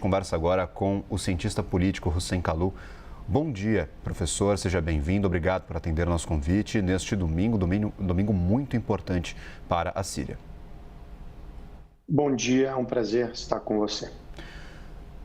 Conversa agora com o cientista político Hussein Kalu. Bom dia, professor, seja bem-vindo. Obrigado por atender nosso convite neste domingo muito importante para a Síria. Bom dia, é um prazer estar com você.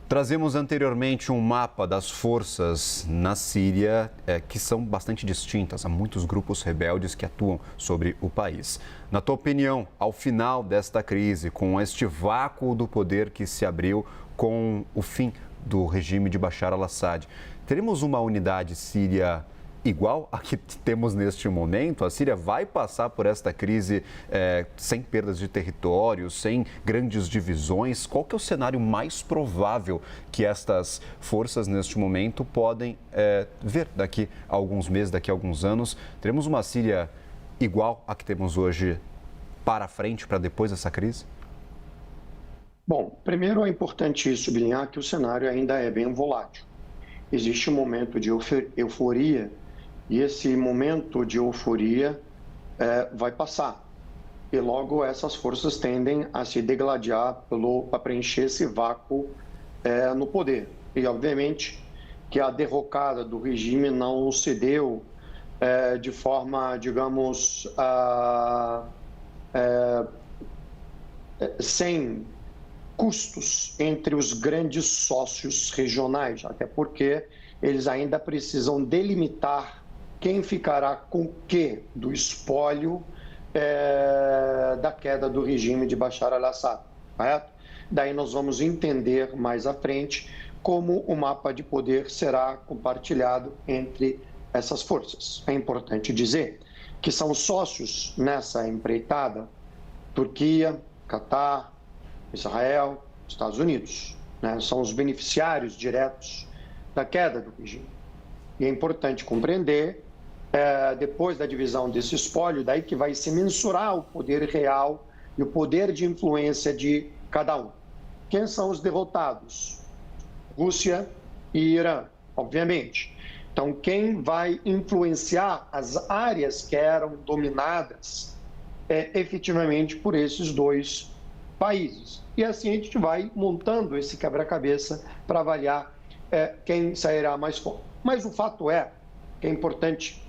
Trazemos anteriormente um mapa das forças na Síria que são bastante distintas. Há muitos grupos rebeldes que atuam sobre o país. Na tua opinião, ao final desta crise, com este vácuo do poder que se abriu com o fim do regime de Bashar al-Assad, teremos uma unidade síria igual a que temos neste momento? A Síria vai passar por esta crise sem perdas de território, sem grandes divisões? Qual que é o cenário mais provável que estas forças neste momento podem ver daqui a alguns meses, daqui a alguns anos? Teremos uma Síria igual a que temos hoje para frente, para depois dessa crise? Bom, primeiro é importante sublinhar que o cenário ainda é bem volátil. Existe um momento de euforia e esse momento de euforia vai passar. E logo essas forças tendem a se degladiar para preencher esse vácuo no poder. E, obviamente, que a derrocada do regime não se deu de forma, digamos, sem custos entre os grandes sócios regionais, até porque eles ainda precisam delimitar quem ficará com o quê do espólio da queda do regime de Bashar al-Assad, correto? Daí nós vamos entender mais à frente como o mapa de poder será compartilhado entre essas forças. É importante dizer que são sócios nessa empreitada Turquia, Catar, Israel, Estados Unidos, né? São os beneficiários diretos da queda do regime. E é importante compreender, depois da divisão desse espólio, daí que vai se mensurar o poder real e o poder de influência de cada um. Quem são os derrotados? Rússia e Irã, obviamente. Então, quem vai influenciar as áreas que eram dominadas efetivamente por esses dois países. E assim a gente vai montando esse quebra-cabeça para avaliar quem sairá mais forte. Mas o fato que é importante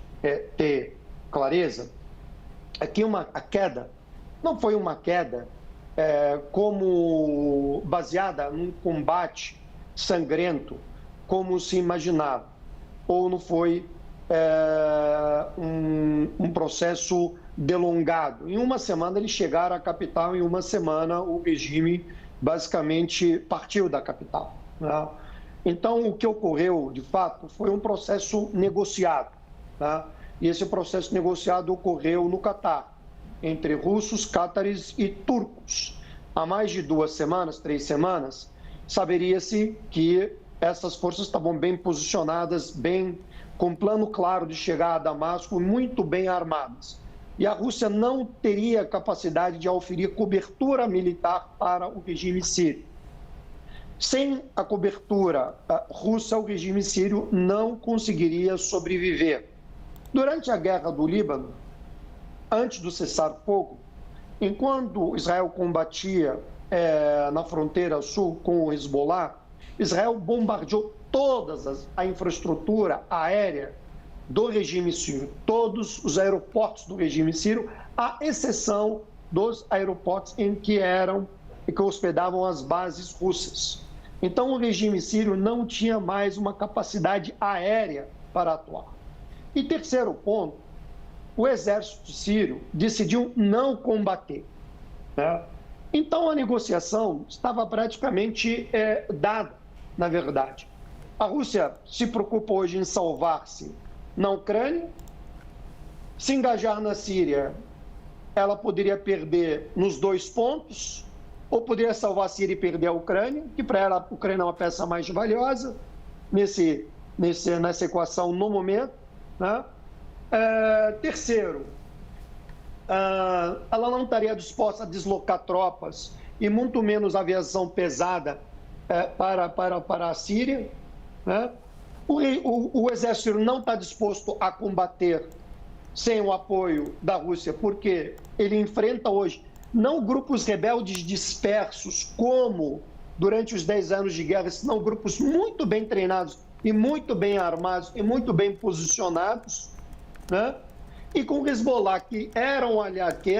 ter clareza, é que a queda não foi uma queda como baseada num combate sangrento, como se imaginava, ou não foi um processo delongado. Em uma semana eles chegaram à capital, em uma semana o regime basicamente partiu da capital, né? Então, o que ocorreu, de fato, foi um processo negociado, tá? E esse processo negociado ocorreu no Catar, entre russos, cátares e turcos. Há mais de 2 semanas, 3 semanas, saberia-se que essas forças estavam bem posicionadas, com um plano claro de chegar a Damasco, muito bem armadas. E a Rússia não teria capacidade de oferir cobertura militar para o regime sírio. Sem a cobertura russa, o regime sírio não conseguiria sobreviver. Durante a guerra do Líbano, antes do cessar-fogo, enquanto Israel combatia na fronteira sul com o Hezbollah, Israel bombardeou toda a infraestrutura aérea do regime sírio, todos os aeroportos do regime sírio, à exceção dos aeroportos em que hospedavam as bases russas. Então, o regime sírio não tinha mais uma capacidade aérea para atuar. E terceiro ponto, o exército sírio decidiu não combater, né? Então, a negociação estava praticamente dada, na verdade. A Rússia se preocupa hoje em salvar-se na Ucrânia. Se engajar na Síria, ela poderia perder nos 2 pontos, ou poderia salvar a Síria e perder a Ucrânia, que para ela a Ucrânia é uma peça mais valiosa nessa equação no momento, né? Terceiro, ela não estaria disposta a deslocar tropas e muito menos aviação pesada para a Síria, né? O exército não está disposto a combater sem o apoio da Rússia, porque ele enfrenta hoje não grupos rebeldes dispersos como durante os 10 anos de guerra, senão grupos muito bem treinados e muito bem armados e muito bem posicionados, né? E com o Hezbollah, que é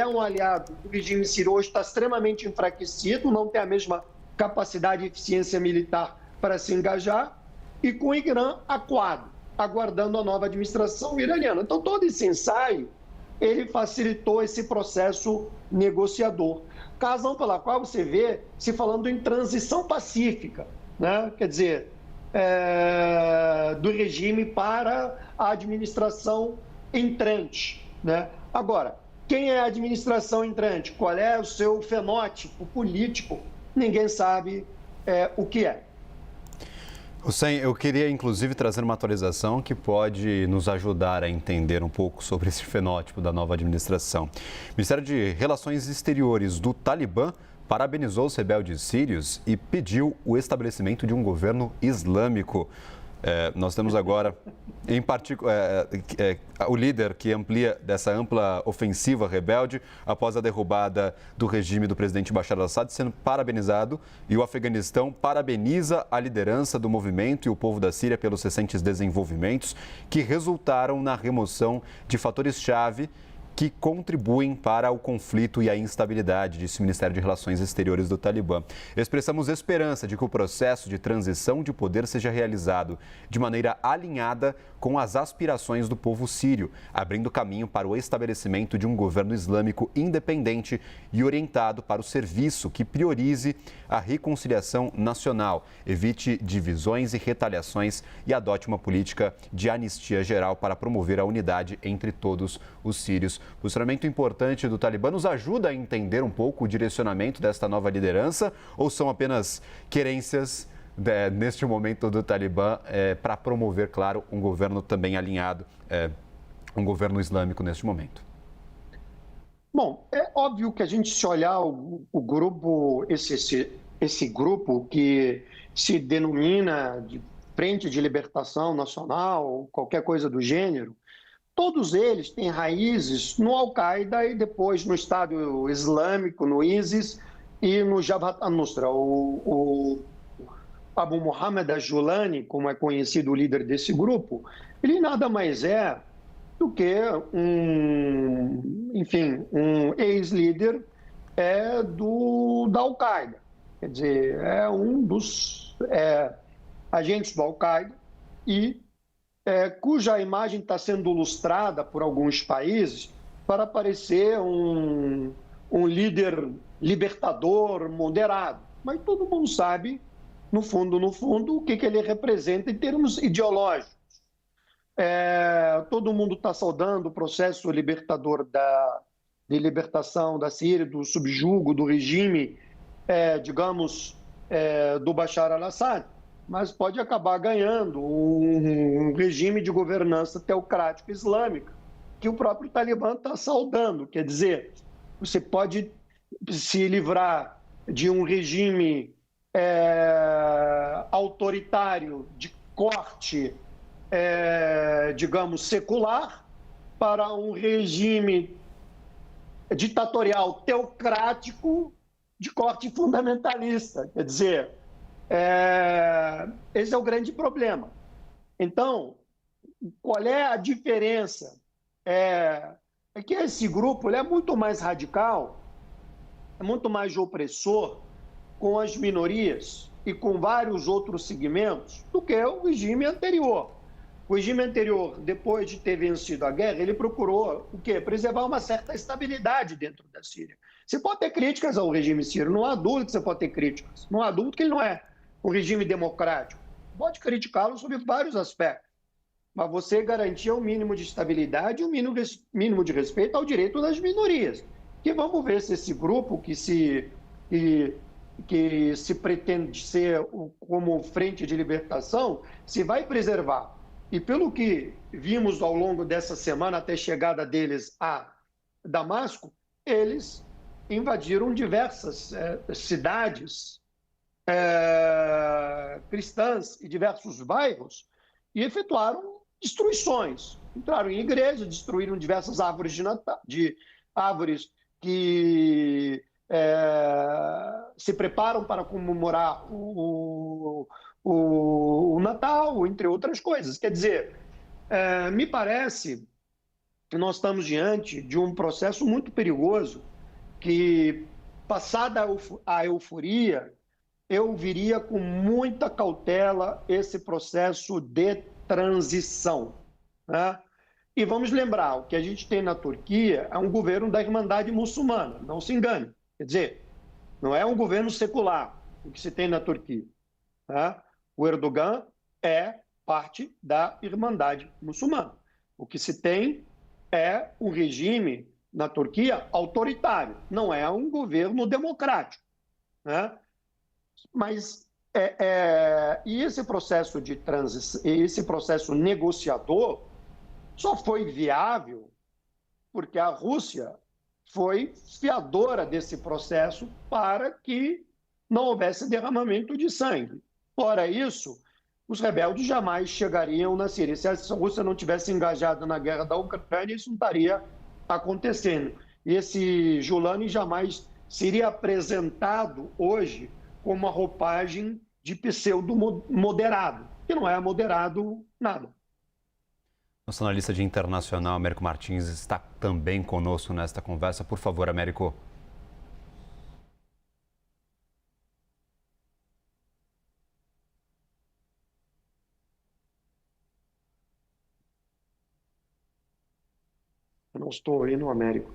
um aliado do regime sírio, hoje está extremamente enfraquecido, não tem a mesma capacidade e eficiência militar para se engajar, e com o Irã acuado, aguardando a nova administração iraniana. Então, todo esse ensaio, ele facilitou esse processo negociador. Razão pela qual você vê se falando em transição pacífica, né? Quer dizer, do regime para a administração entrante, né? Agora, quem é a administração entrante? Qual é o seu fenótipo político? Ninguém sabe o que é. Hussein, eu queria inclusive trazer uma atualização que pode nos ajudar a entender um pouco sobre esse fenótipo da nova administração. O Ministério de Relações Exteriores do Talibã parabenizou os rebeldes sírios e pediu o estabelecimento de um governo islâmico. Nós temos agora, em particular, o líder que amplia dessa ampla ofensiva rebelde após a derrubada do regime do presidente Bashar al-Assad sendo parabenizado, e o Afeganistão parabeniza a liderança do movimento e o povo da Síria pelos recentes desenvolvimentos que resultaram na remoção de fatores-chave que contribuem para o conflito e a instabilidade, disse o Ministério de Relações Exteriores do Talibã. Expressamos esperança de que o processo de transição de poder seja realizado de maneira alinhada com as aspirações do povo sírio, abrindo caminho para o estabelecimento de um governo islâmico independente e orientado para o serviço que priorize a reconciliação nacional, evite divisões e retaliações e adote uma política de anistia geral para promover a unidade entre todos os sírios. O posicionamento importante do Talibã nos ajuda a entender um pouco o direcionamento desta nova liderança, ou são apenas querências neste momento do Talibã para promover, claro, um governo também alinhado, um governo islâmico neste momento? Bom, é óbvio que a gente, se olhar o grupo, esse grupo que se denomina de Frente de Libertação Nacional, qualquer coisa do gênero, todos eles têm raízes no Al-Qaeda e depois no Estado Islâmico, no ISIS e no Jabhat al-Nusra. O Abu Muhammad al-Julani, como é conhecido o líder desse grupo, ele nada mais é do que um ex-líder da Al-Qaeda. Quer dizer, é um dos agentes do Al-Qaeda e cuja imagem está sendo lustrada por alguns países para parecer um líder libertador, moderado. Mas todo mundo sabe, no fundo, o que ele representa em termos ideológicos. Todo mundo está saudando o processo libertador de libertação da Síria, do subjugo, do regime, do Bashar al-Assad, mas pode acabar ganhando um regime de governança teocrática islâmica, que o próprio Talibã está saudando. Quer dizer, você pode se livrar de um regime autoritário de corte, secular, para um regime ditatorial teocrático de corte fundamentalista. Quer dizer, esse é o grande problema. Então, qual é a diferença? É que esse grupo ele é muito mais radical, é muito mais opressor com as minorias e com vários outros segmentos do que o regime anterior. O regime anterior, depois de ter vencido a guerra, ele procurou o quê? Preservar uma certa estabilidade dentro da Síria. Você pode ter críticas ao regime sírio, não há dúvida que você pode ter críticas. Não há dúvida que ele não é um regime democrático. Pode criticá-lo sobre vários aspectos, mas você garantia um mínimo de estabilidade e um mínimo de respeito ao direito das minorias. E vamos ver se esse grupo que se pretende ser como Frente de Libertação se vai preservar. E pelo que vimos ao longo dessa semana, até a chegada deles a Damasco, eles invadiram diversas cidades cristãs e diversos bairros e efetuaram destruições. Entraram em igrejas, destruíram diversas árvores de árvores que se preparam para comemorar o Natal, entre outras coisas. Quer dizer, me parece que nós estamos diante de um processo muito perigoso que, passada a euforia, eu viria com muita cautela esse processo de transição, né? E vamos lembrar, o que a gente tem na Turquia é um governo da Irmandade Muçulmana, não se engane. Quer dizer, não é um governo secular o que se tem na Turquia, né? O Erdogan é parte da Irmandade Muçulmana. O que se tem é um regime na Turquia autoritário, não é um governo democrático, né? Mas e esse processo de transição, esse processo negociador só foi viável porque a Rússia foi fiadora desse processo para que não houvesse derramamento de sangue. Fora isso, os rebeldes jamais chegariam na Síria. Se a Rússia não tivesse engajado na guerra da Ucrânia, isso não estaria acontecendo. E esse Julani jamais seria apresentado hoje com uma roupagem de pseudo-moderado, que não é moderado nada. Nosso analista de internacional, Américo Martins, está também conosco nesta conversa. Por favor, Américo. Eu não estou ouvindo o Américo.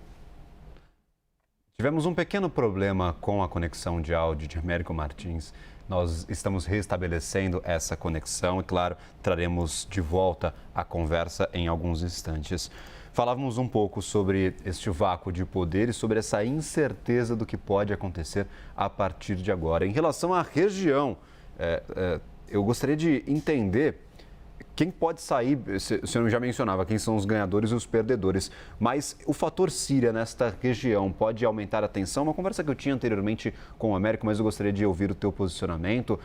Tivemos um pequeno problema com a conexão de áudio de Américo Martins. Nós estamos restabelecendo essa conexão e, claro, traremos de volta a conversa em alguns instantes. Falávamos um pouco sobre este vácuo de poder e sobre essa incerteza do que pode acontecer a partir de agora. Em relação à região, eu gostaria de entender quem pode sair. O senhor já mencionava quem são os ganhadores e os perdedores, mas o fator Síria nesta região pode aumentar a tensão? Uma conversa que eu tinha anteriormente com o Américo, mas eu gostaria de ouvir o teu posicionamento.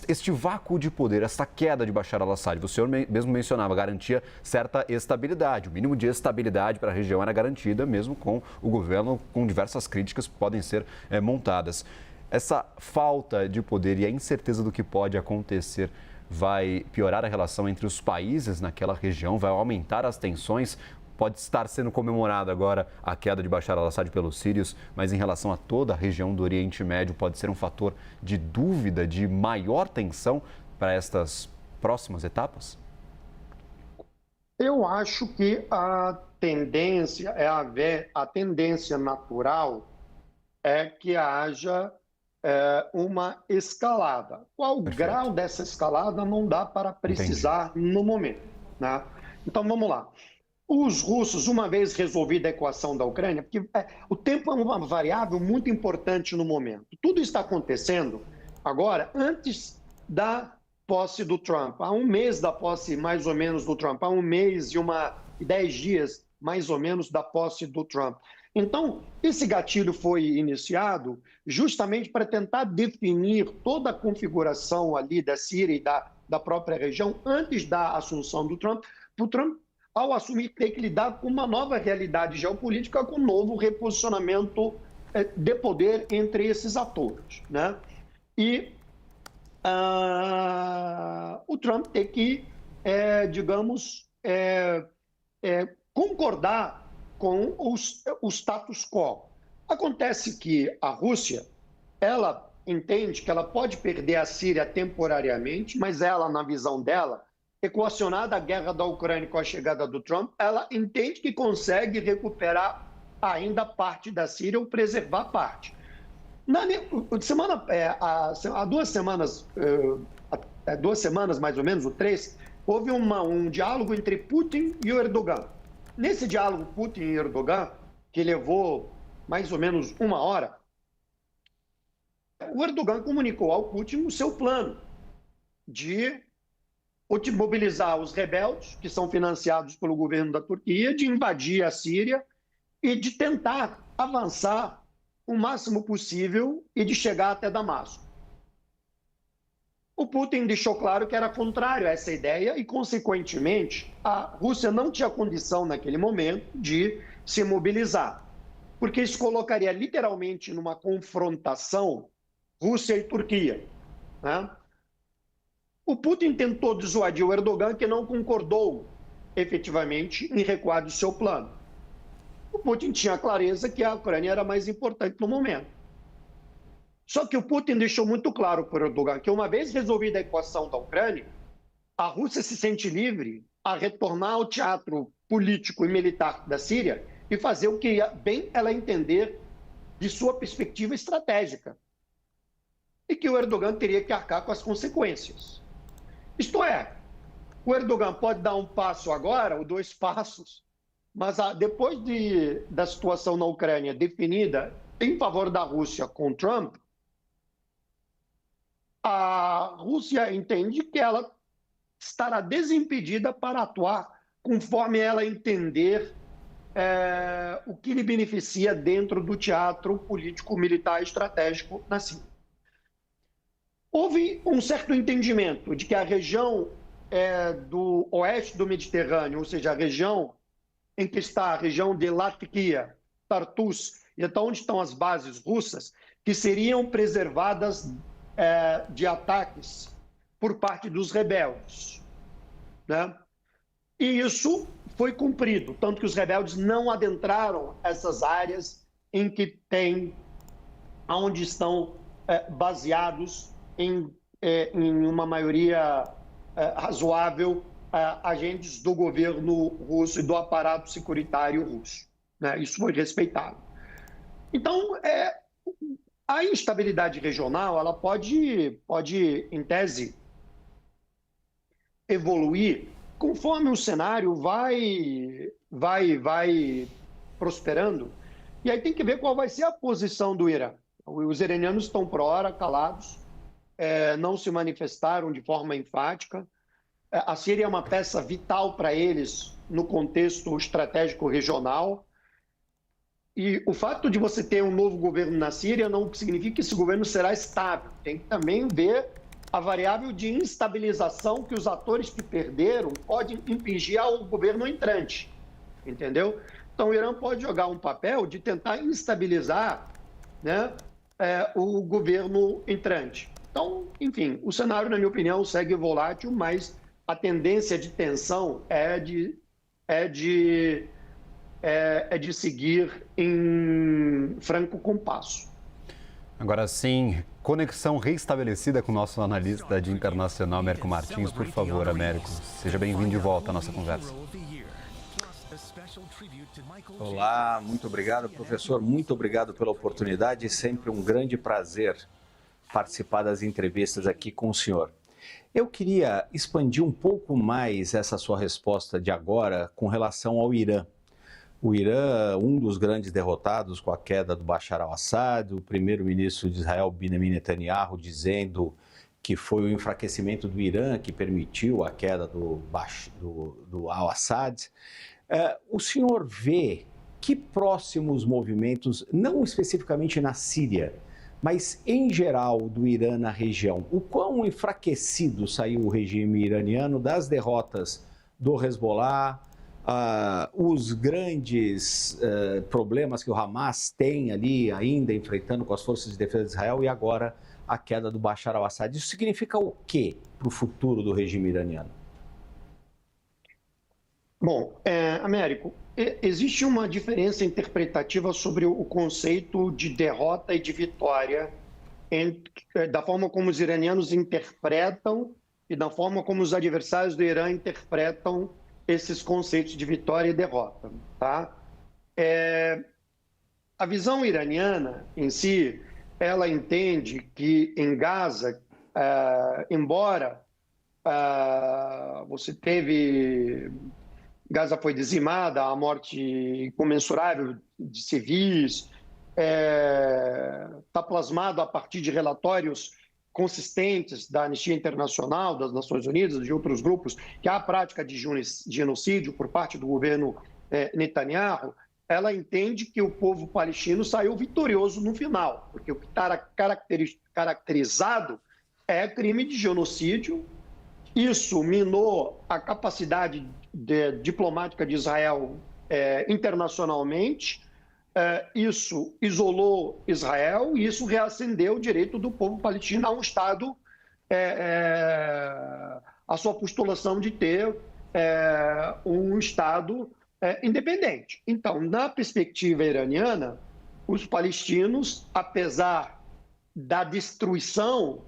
Este vácuo de poder, esta queda de Bashar al-Assad, o senhor mesmo mencionava, garantia certa estabilidade. O mínimo de estabilidade para a região era garantida, mesmo com o governo, com diversas críticas que podem ser montadas. Essa falta de poder e a incerteza do que pode acontecer vai piorar a relação entre os países naquela região, vai aumentar as tensões. Pode estar sendo comemorada agora a queda de Bashar al-Assad pelos sírios, mas em relação a toda a região do Oriente Médio pode ser um fator de dúvida, de maior tensão para estas próximas etapas? Eu acho que a tendência natural é que haja uma escalada. Qual o grau dessa escalada não dá para precisar no momento, né? Então, vamos lá. Os russos, uma vez resolvida a equação da Ucrânia, porque o tempo é uma variável muito importante no momento. Tudo está acontecendo agora, antes da posse do Trump. Há um mês da posse, mais ou menos, do Trump. Há um mês e 10 dias, mais ou menos, da posse do Trump. Então, esse gatilho foi iniciado justamente para tentar definir toda a configuração ali da Síria e da própria região antes da assunção do Trump. O Trump, ao assumir, tem que lidar com uma nova realidade geopolítica, com um novo reposicionamento de poder entre esses atores, né? E o Trump tem que, concordar com o status quo. Acontece que a Rússia, ela entende que ela pode perder a Síria temporariamente, mas ela, na visão dela, equacionada a guerra da Ucrânia com a chegada do Trump, ela entende que consegue recuperar ainda parte da Síria ou preservar parte. Há 2 semanas, 2 semanas mais ou menos, ou 3, houve um diálogo entre Putin e o Erdogan. Nesse diálogo Putin e Erdogan, que levou mais ou menos 1 hora, o Erdogan comunicou ao Putin o seu plano de mobilizar os rebeldes, que são financiados pelo governo da Turquia, de invadir a Síria e de tentar avançar o máximo possível e de chegar até Damasco. O Putin deixou claro que era contrário a essa ideia e, consequentemente, a Rússia não tinha condição naquele momento de se mobilizar. porque isso colocaria literalmente numa confrontação Rússia e Turquia, né? O Putin tentou dissuadir o Erdogan, que não concordou efetivamente em recuar do seu plano. O Putin tinha clareza que a Ucrânia era mais importante no momento. Só que o Putin deixou muito claro para o Erdogan que, uma vez resolvida a equação da Ucrânia, a Rússia se sente livre a retornar ao teatro político e militar da Síria e fazer o que bem ela entender de sua perspectiva estratégica. E que o Erdogan teria que arcar com as consequências. Isto é, o Erdogan pode dar um passo agora, ou 2 passos, mas depois da situação na Ucrânia definida em favor da Rússia com Trump, a Rússia entende que ela estará desimpedida para atuar conforme ela entender o que lhe beneficia dentro do teatro político-militar estratégico na Síria. Houve um certo entendimento de que a região do oeste do Mediterrâneo, ou seja, a região em que está a região de Latakia, Tartus, e até onde estão as bases russas, que seriam preservadas de ataques por parte dos rebeldes, né? E isso foi cumprido, tanto que os rebeldes não adentraram essas áreas em que onde estão baseados em uma maioria razoável agentes do governo russo e do aparato securitário russo, né? Isso foi respeitado. Então, a instabilidade regional, ela pode, em tese, evoluir conforme o cenário vai prosperando. E aí tem que ver qual vai ser a posição do Irã. Os iranianos estão, por hora, calados, não se manifestaram de forma enfática. A Síria é uma peça vital para eles no contexto estratégico regional. E o fato de você ter um novo governo na Síria não significa que esse governo será estável. Tem que também ver a variável de instabilização que os atores que perderam podem impingir ao governo entrante, entendeu? Então, o Irã pode jogar um papel de tentar instabilizar, né, o governo entrante. Então, enfim, o cenário, na minha opinião, segue volátil, mas a tendência de tensão é de seguir em franco compasso. Agora sim, conexão reestabelecida com o nosso analista de internacional, Américo Martins. Por favor, Américo, seja bem-vindo de volta à nossa conversa. Olá, muito obrigado, professor. Muito obrigado pela oportunidade. Sempre um grande prazer participar das entrevistas aqui com o senhor. Eu queria expandir um pouco mais essa sua resposta de agora com relação ao Irã. O Irã, um dos grandes derrotados com a queda do Bashar al-Assad, o primeiro-ministro de Israel, Benjamin Netanyahu, dizendo que foi o enfraquecimento do Irã que permitiu a queda do al-Assad. O senhor vê que próximos movimentos, não especificamente na Síria, mas em geral do Irã na região, o quão enfraquecido saiu o regime iraniano das derrotas do Hezbollah, os grandes problemas que o Hamas tem ali ainda enfrentando com as forças de defesa de Israel e agora a queda do Bashar al-Assad. Isso significa o quê para o futuro do regime iraniano? Bom, Américo, existe uma diferença interpretativa sobre o conceito de derrota e de vitória, da forma como os iranianos interpretam e da forma como os adversários do Irã interpretam esses conceitos de vitória e derrota, tá? A visão iraniana em si, ela entende que em Gaza, embora Gaza foi dizimada, a morte incomensurável de civis, está plasmado a partir de relatórios consistentes da Anistia Internacional, das Nações Unidas, de outros grupos, que há a prática de genocídio por parte do governo Netanyahu. Ela entende que o povo palestino saiu vitorioso no final, porque o que está caracterizado é crime de genocídio. Isso minou a capacidade diplomática de Israel internacionalmente, isso isolou Israel e isso reacendeu o direito do povo palestino a um Estado, a sua postulação de ter um Estado independente. Então, na perspectiva iraniana, os palestinos, apesar da destruição,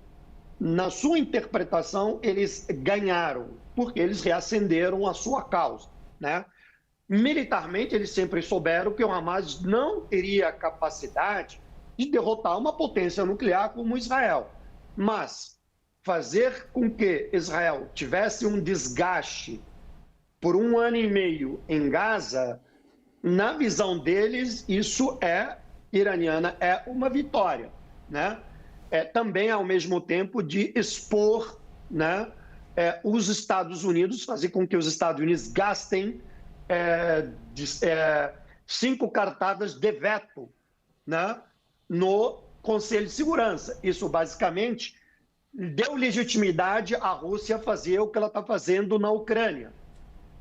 na sua interpretação, eles ganharam, porque eles reacenderam a sua causa, né? Militarmente, eles sempre souberam que o Hamas não teria capacidade de derrotar uma potência nuclear como Israel. Mas fazer com que Israel tivesse um desgaste por 1 ano e meio em Gaza, na visão deles, isso iraniana, é uma vitória, né? Também, ao mesmo tempo, de expor, né, os Estados Unidos, fazer com que os Estados Unidos gastem 5 cartadas de veto, né, no Conselho de Segurança. Isso, basicamente, deu legitimidade à Rússia fazer o que ela está fazendo na Ucrânia.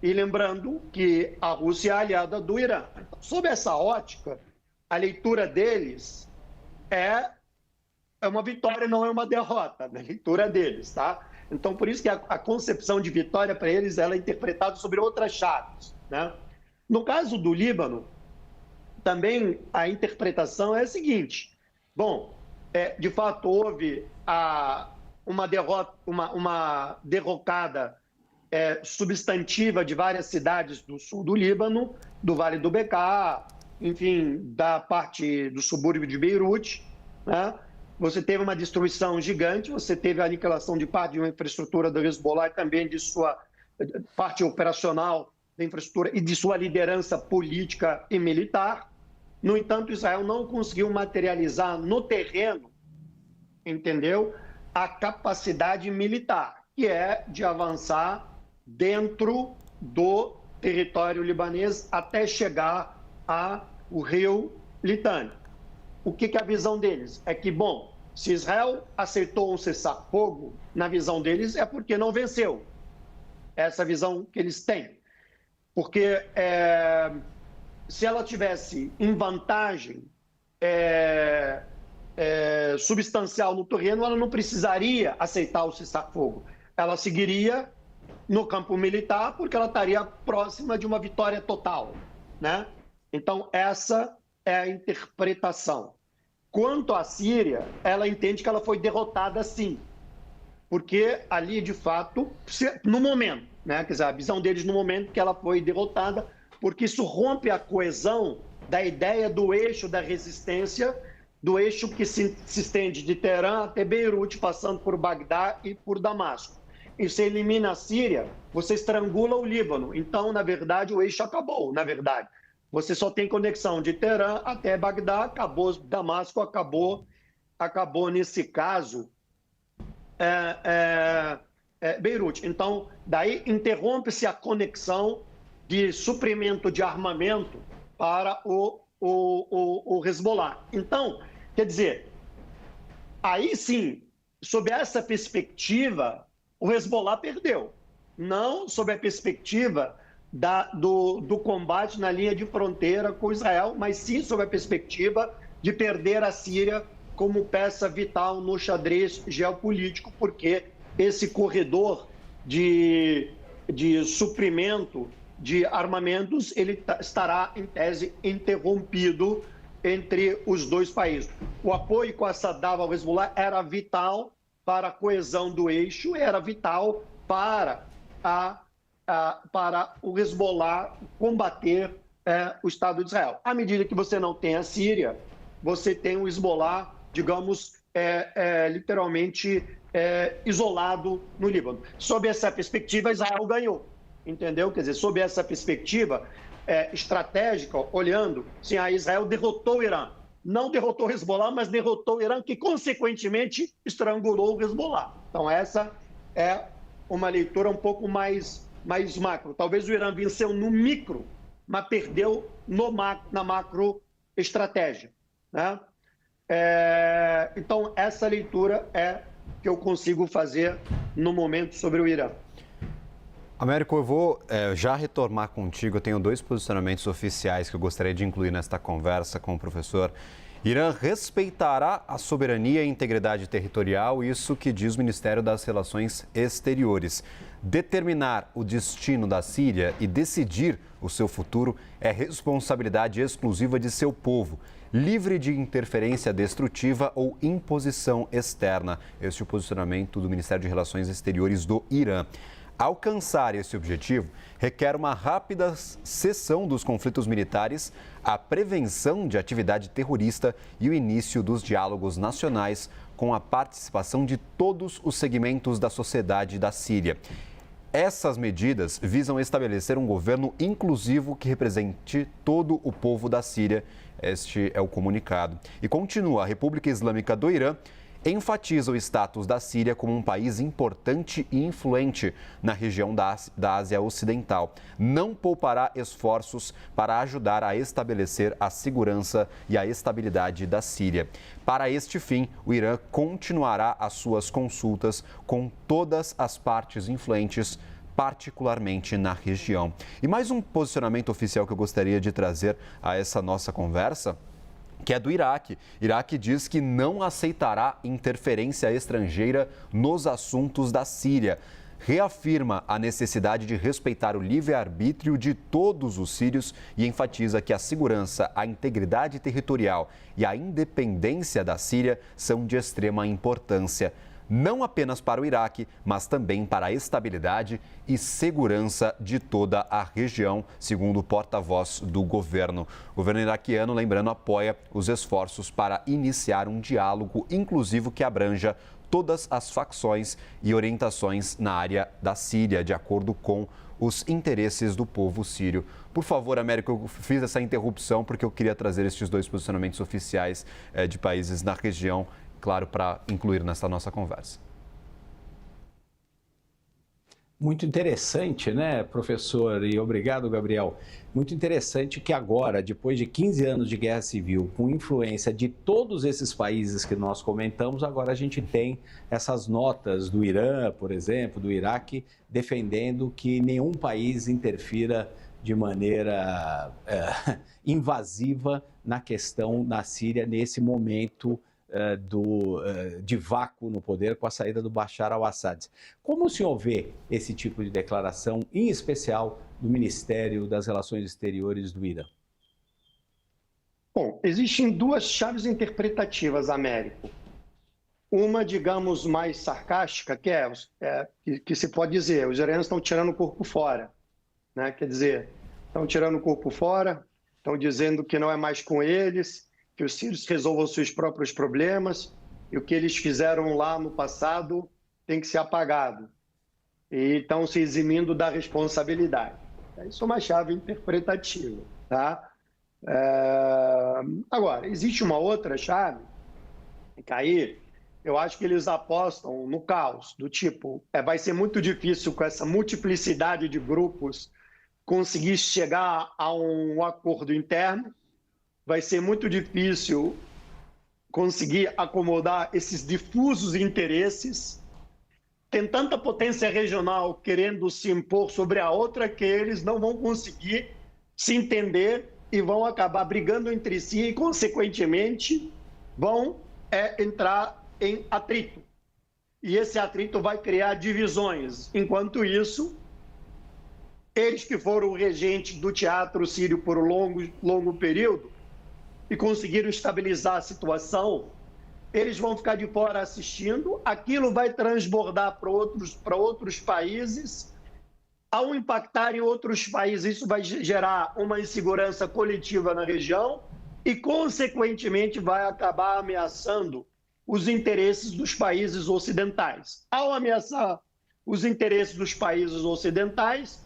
E lembrando que a Rússia é aliada do Irã. Então, sob essa ótica, a leitura deles é uma vitória, não é uma derrota, na leitura deles, tá? Então, por isso que a concepção de vitória para eles ela é interpretada sobre outras chaves, né? No caso do Líbano, também a interpretação é a seguinte: bom, de fato houve uma derrocada substantiva de várias cidades do sul do Líbano, do Vale do Bekaa, enfim, da parte do subúrbio de Beirute, né? Você teve uma destruição gigante, você teve a aniquilação de parte de uma infraestrutura do Hezbollah e também de sua parte operacional da infraestrutura e de sua liderança política e militar. No entanto, Israel não conseguiu materializar no terreno, entendeu, a capacidade militar, que é de avançar dentro do território libanês até chegar ao rio Litani. O que é a visão deles? É que, bom, se Israel aceitou um cessar-fogo, na visão deles é porque não venceu. Essa visão que eles têm. Porque se ela tivesse em vantagem substancial no terreno, ela não precisaria aceitar o cessar-fogo. Ela seguiria no campo militar porque ela estaria próxima de uma vitória total, né? Então, essa é a interpretação. Quanto à Síria, ela entende que ela foi derrotada sim, porque ali, de fato, no momento, né? Quer dizer, a visão deles no momento que ela foi derrotada, porque isso rompe a coesão da ideia do eixo da resistência, do eixo que se estende de Teherã até Beirute, passando por Bagdá e por Damasco. E se elimina a Síria, você estrangula o Líbano. Então, na verdade, o eixo acabou, na verdade. Você só tem conexão de Teherã até Bagdá, acabou Damasco, acabou nesse caso Beirute. Então, daí interrompe-se a conexão de suprimento de armamento para o Hezbollah. Então, quer dizer, aí sim, sob essa perspectiva, o Hezbollah perdeu. Não sob a perspectiva do combate na linha de fronteira com Israel, mas sim sob a perspectiva de perder a Síria como peça vital no xadrez geopolítico, porque esse corredor de suprimento de armamentos ele estará, em tese, interrompido entre os dois países. O apoio com a Saddam ao Hezbollah era vital para a coesão do eixo, era vital para o Hezbollah combater o Estado de Israel. À medida que você não tem a Síria, você tem o Hezbollah, digamos, literalmente isolado no Líbano. Sob essa perspectiva, Israel ganhou, entendeu? Quer dizer, sob essa perspectiva estratégica, olhando, sim, a Israel derrotou o Irã. Não derrotou o Hezbollah, mas derrotou o Irã, que, consequentemente, estrangulou o Hezbollah. Então, essa é uma leitura um pouco mais macro. Talvez o Irã venceu no micro, mas perdeu na macro estratégia, né? Então, essa leitura é que eu consigo fazer no momento sobre o Irã. Américo, eu vou já retomar contigo. Eu tenho 2 posicionamentos oficiais que eu gostaria de incluir nesta conversa com o professor. Irã respeitará a soberania e integridade territorial, isso que diz o Ministério das Relações Exteriores. Determinar o destino da Síria e decidir o seu futuro é responsabilidade exclusiva de seu povo, livre de interferência destrutiva ou imposição externa. Este é o posicionamento do Ministério de Relações Exteriores do Irã. Alcançar esse objetivo requer uma rápida cessão dos conflitos militares, a prevenção de atividade terrorista e o início dos diálogos nacionais com a participação de todos os segmentos da sociedade da Síria. Essas medidas visam estabelecer um governo inclusivo que represente todo o povo da Síria. Este é o comunicado. E continua: a República Islâmica do Irã enfatiza o status da Síria como um país importante e influente na região da Ásia Ocidental. Não poupará esforços para ajudar a estabelecer a segurança e a estabilidade da Síria. Para este fim, o Irã continuará as suas consultas com todas as partes influentes, particularmente na região. E mais um posicionamento oficial que eu gostaria de trazer a essa nossa conversa, que é do Iraque. Iraque diz que não aceitará interferência estrangeira nos assuntos da Síria. Reafirma a necessidade de respeitar o livre-arbítrio de todos os sírios e enfatiza que a segurança, a integridade territorial e a independência da Síria são de extrema importância, não apenas para o Iraque, mas também para a estabilidade e segurança de toda a região, segundo o porta-voz do governo. O governo iraquiano, lembrando, apoia os esforços para iniciar um diálogo inclusivo que abranja todas as facções e orientações na área da Síria, de acordo com os interesses do povo sírio. Por favor, Américo, eu fiz essa interrupção porque eu queria trazer estes 2 posicionamentos oficiais de países na região, claro, para incluir nessa nossa conversa. Muito interessante, né, professor? E obrigado, Gabriel. Muito interessante que agora, depois de 15 anos de guerra civil, com influência de todos esses países que nós comentamos, agora a gente tem essas notas do Irã, por exemplo, do Iraque, defendendo que nenhum país interfira de maneira invasiva na questão da Síria nesse momento de vácuo no poder com a saída do Bashar al-Assad. Como o senhor vê esse tipo de declaração, em especial do Ministério das Relações Exteriores do Irã? Bom, existem 2 chaves interpretativas, Américo. Uma, digamos, mais sarcástica, que se pode dizer, os iranianos estão tirando o corpo fora, né? Quer dizer, estão tirando o corpo fora, estão dizendo que não é mais com eles, que os sírios resolvam seus próprios problemas e o que eles fizeram lá no passado tem que ser apagado. E estão se eximindo da responsabilidade. Isso é uma chave interpretativa, tá? Agora, existe uma outra chave, que aí eu acho que eles apostam no caos, do tipo, vai ser muito difícil com essa multiplicidade de grupos conseguir chegar a um acordo interno, vai ser muito difícil conseguir acomodar esses difusos interesses. Tem tanta potência regional querendo se impor sobre a outra que eles não vão conseguir se entender e vão acabar brigando entre si e, consequentemente, vão entrar em atrito. E esse atrito vai criar divisões. Enquanto isso, eles que foram regentes do teatro sírio por um longo período, e conseguiram estabilizar a situação, eles vão ficar de fora assistindo, aquilo vai transbordar para outros países, ao impactar em outros países, isso vai gerar uma insegurança coletiva na região e, consequentemente, vai acabar ameaçando os interesses dos países ocidentais. Ao ameaçar os interesses dos países ocidentais,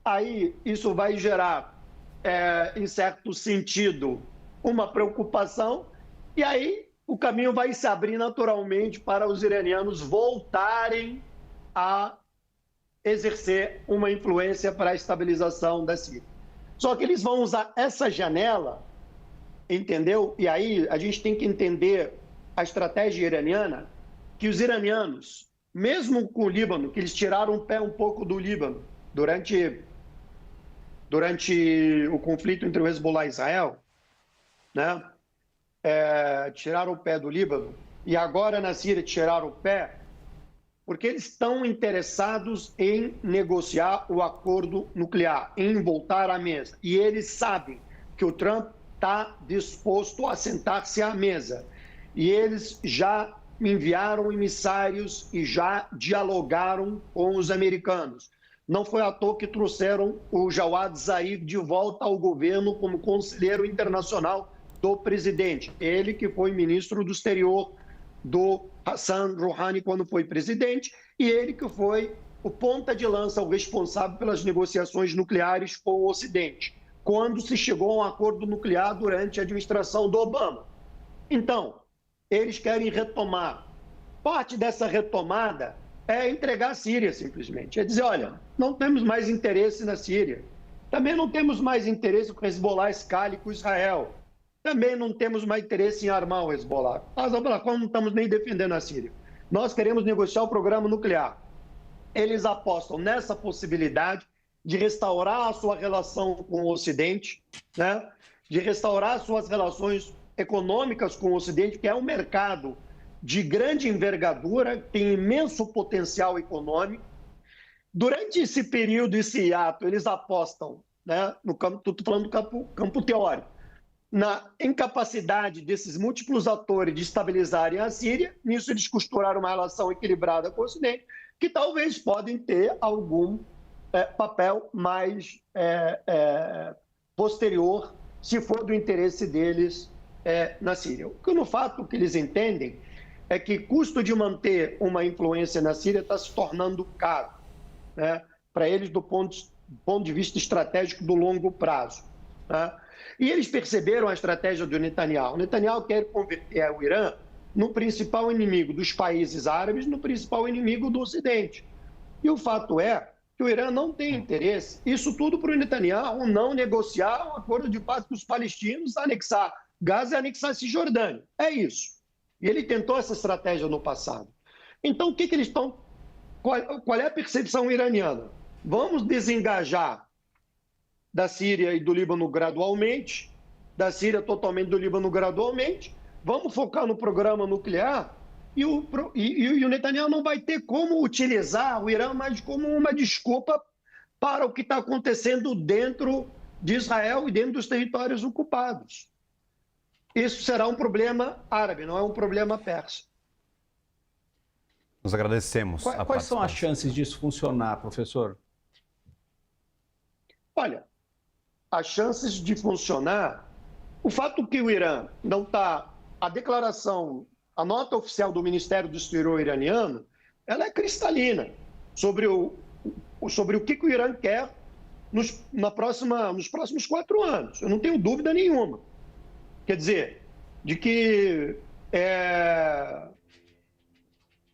aí isso vai gerar, em certo sentido, uma preocupação, e aí o caminho vai se abrir naturalmente para os iranianos voltarem a exercer uma influência para a estabilização da Síria. Só que eles vão usar essa janela, entendeu? E aí a gente tem que entender a estratégia iraniana, que os iranianos, mesmo com o Líbano, que eles tiraram o pé um pouco do Líbano durante o conflito entre o Hezbollah e Israel, né? Tiraram o pé do Líbano, e agora na Síria tiraram o pé, porque eles estão interessados em negociar o acordo nuclear, em voltar à mesa. E eles sabem que o Trump está disposto a sentar-se à mesa. E eles já enviaram emissários e já dialogaram com os americanos. Não foi à toa que trouxeram o Jawad Zarif de volta ao governo como conselheiro internacional do presidente. Ele que foi ministro do exterior do Hassan Rouhani quando foi presidente, e ele que foi o ponta de lança, o responsável pelas negociações nucleares com o Ocidente, quando se chegou a um acordo nuclear durante a administração do Obama. Então, eles querem retomar. Parte dessa retomada é entregar a Síria, simplesmente. É dizer, olha, não temos mais interesse na Síria. Também não temos mais interesse com o Hezbollah escale com Israel. Também não temos mais interesse em armar o Hezbollah. Nós não estamos nem defendendo a Síria. Nós queremos negociar o programa nuclear. Eles apostam nessa possibilidade de restaurar a sua relação com o Ocidente, né? De restaurar suas relações econômicas com o Ocidente, que é um mercado de grande envergadura, tem imenso potencial econômico. Durante esse período, esse hiato, eles apostam, né, no campo, estou falando do campo teórico, na incapacidade desses múltiplos atores de estabilizarem a Síria. Nisso eles costuraram uma relação equilibrada com o Ocidente, que talvez podem ter algum papel mais posterior, se for do interesse deles na Síria. No fato que eles entendem é que o custo de manter uma influência na Síria está se tornando caro, né, para eles do ponto de vista estratégico do longo prazo, né? E eles perceberam a estratégia do Netanyahu. O Netanyahu quer converter o Irã no principal inimigo dos países árabes, no principal inimigo do Ocidente. E o fato é que o Irã não tem interesse, isso tudo para o Netanyahu não negociar um acordo de paz com os palestinos, anexar Gaza e anexar Cisjordânia. É isso. E ele tentou essa estratégia no passado. Então, o que eles estão... Qual é a percepção iraniana? Vamos desengajar da Síria e do Líbano gradualmente, da Síria totalmente, do Líbano gradualmente, vamos focar no programa nuclear, e o Netanyahu não vai ter como utilizar o Irã mais como uma desculpa para o que está acontecendo dentro de Israel e dentro dos territórios ocupados. Isso será um problema árabe, não é um problema persa. Nós agradecemos. Quais são as chances disso funcionar, professor? Olha, as chances de funcionar, o fato que o Irã não está... A declaração, a nota oficial do Ministério do Exterior iraniano, ela é cristalina sobre o que o Irã quer nos próximos 4 anos. Eu não tenho dúvida nenhuma. Quer dizer, de que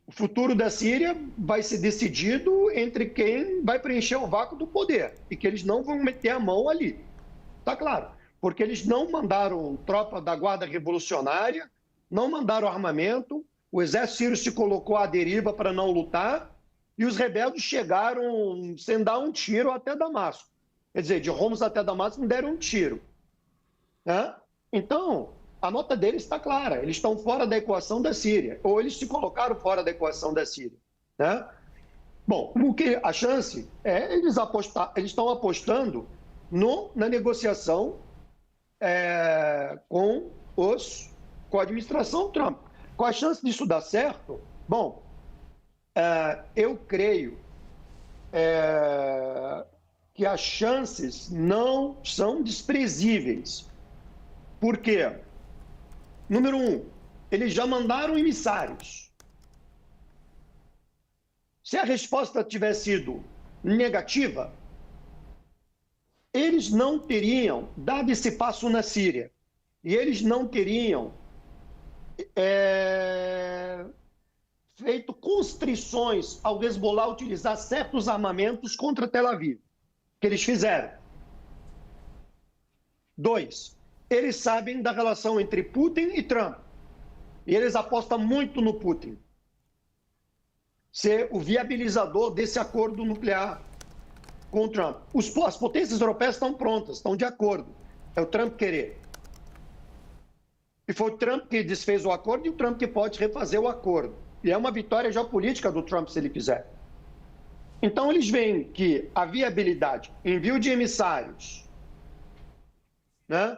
o futuro da Síria vai ser decidido entre quem vai preencher o vácuo do poder e que eles não vão meter a mão ali. Está claro. Porque eles não mandaram tropa da Guarda Revolucionária, não mandaram armamento, o exército sírio se colocou à deriva para não lutar e os rebeldes chegaram sem dar um tiro até Damasco. Quer dizer, de Homs até Damasco não deram um tiro, né? Então, a nota deles está clara, eles estão fora da equação da Síria, ou eles se colocaram fora da equação da Síria, né? Bom, o que a chance é eles estão apostando na negociação com a administração Trump. Qual a chance disso dar certo? Bom, eu creio que as chances não são desprezíveis. Por quê? Número 1, eles já mandaram emissários. Se a resposta tivesse sido negativa, eles não teriam dado esse passo na Síria. E eles não teriam feito constrições ao Hezbollah utilizar certos armamentos contra Tel Aviv, que eles fizeram. 2, eles sabem da relação entre Putin e Trump. E eles apostam muito no Putin. ser o viabilizador desse acordo nuclear com o Trump. As potências europeias estão prontas, estão de acordo. É o Trump querer. E foi o Trump que desfez o acordo e o Trump que pode refazer o acordo. E é uma vitória geopolítica do Trump, se ele quiser. Então, eles veem que a viabilidade, envio de emissários, né,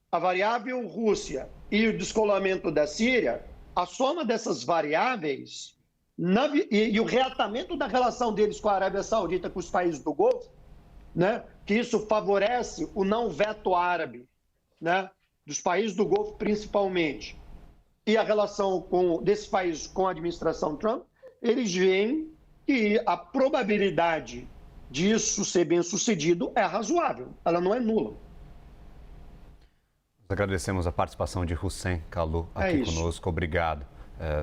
a variável Rússia e o descolamento da Síria, a soma dessas variáveis e o reatamento da relação deles com a Arábia Saudita, com os países do Golfo, né, que isso favorece o não veto árabe, né, dos países do Golfo principalmente, e a relação desses países com a administração Trump, eles veem que a probabilidade disso ser bem sucedido é razoável, ela não é nula. Nós agradecemos a participação de Hussein Kalu aqui conosco, obrigado.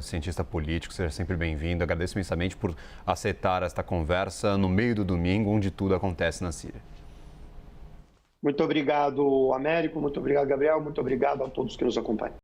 Cientista político, seja sempre bem-vindo. Agradeço imensamente por aceitar esta conversa no meio do domingo, onde tudo acontece na Síria. Muito obrigado, Américo, muito obrigado, Gabriel, muito obrigado a todos que nos acompanham.